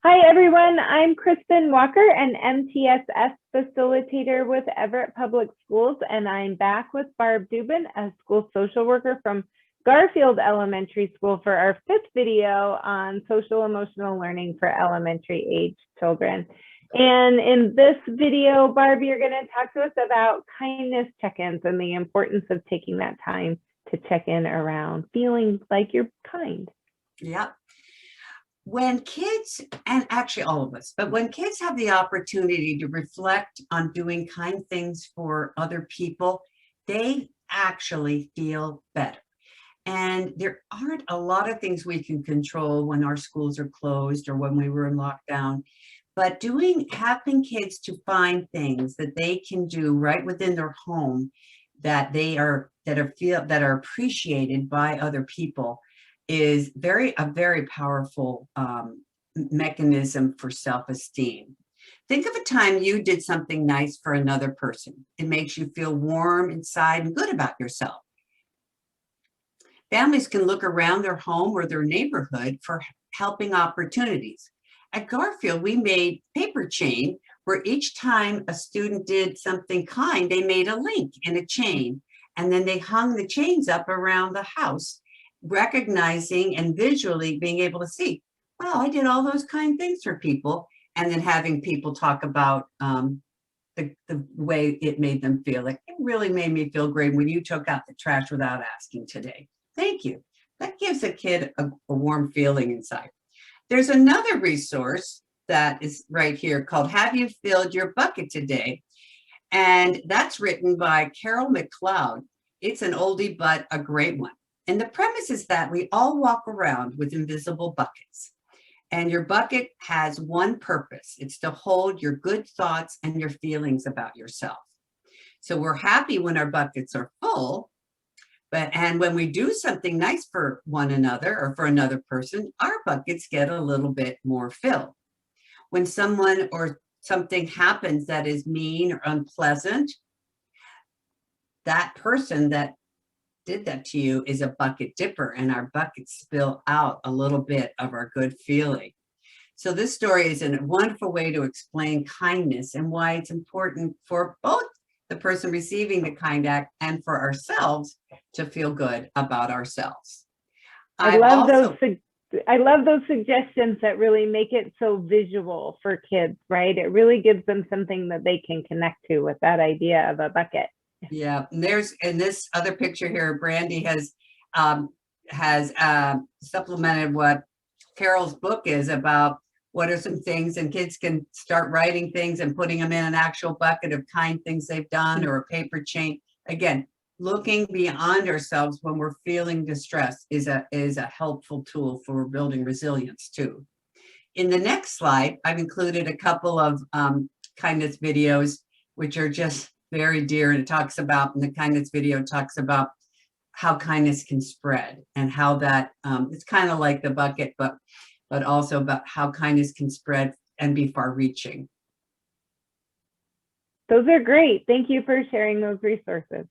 Hi, everyone. I'm Kristen Walker, an MTSS facilitator with Everett Public Schools, and I'm back with Barb Dubin, a school social worker from Garfield Elementary School for our fifth video on social emotional learning for elementary age children. And in this video, Barb, you're going to talk to us about kindness check-ins and the importance of taking that time to check in around feeling like you're kind. Yep. When kids, and actually all of us, but when kids have the opportunity to reflect on doing kind things for other people, they actually feel better. And there aren't a lot of things we can control when our schools are closed or when we were in lockdown, but having kids to find things that they can do right within their home that are appreciated by other people is a very powerful mechanism for self-esteem. Think of a time you did something nice for another person. It makes you feel warm inside and good about yourself. Families can look around their home or their neighborhood for helping opportunities. At Garfield, we made paper chain where each time a student did something kind, they made a link in a chain, and then they hung the chains up around the house, recognizing and visually being able to see, wow, I did all those kind things for people, and then having people talk about the way it made them feel. Like, it really made me feel great when you took out the trash without asking today. Thank you. That gives a kid a warm feeling inside. There's another resource that is right here called Have You Filled Your Bucket Today? And that's written by Carol McLeod. It's an oldie, but a great one. And the premise is that we all walk around with invisible buckets. And your bucket has one purpose. It's to hold your good thoughts and your feelings about yourself. So we're happy when our buckets are full, and when we do something nice for one another or for another person, our buckets get a little bit more filled. When someone or something happens that is mean or unpleasant, that person that did that to you is a bucket dipper, and our buckets spill out a little bit of our good feeling. So this story is a wonderful way to explain kindness and why it's important for both the person receiving the kind act and for ourselves to feel good about ourselves. I love those suggestions that really make it so visual for kids, right? It really gives them something that they can connect to with that idea of a bucket. Yeah, and there's in this other picture here, Brandy has supplemented what Carol's book is about. What are some things, and kids can start writing things and putting them in an actual bucket of kind things they've done, or a paper chain. Again, looking beyond ourselves when we're feeling distress is a helpful tool for building resilience too. In the next slide, I've included a couple of kindness videos, which are just very dear, and it talks about, and the kindness video talks about how kindness can spread and how that it's kind of like the bucket, but also about how kindness can spread and be far-reaching. Those are great. Thank you for sharing those resources.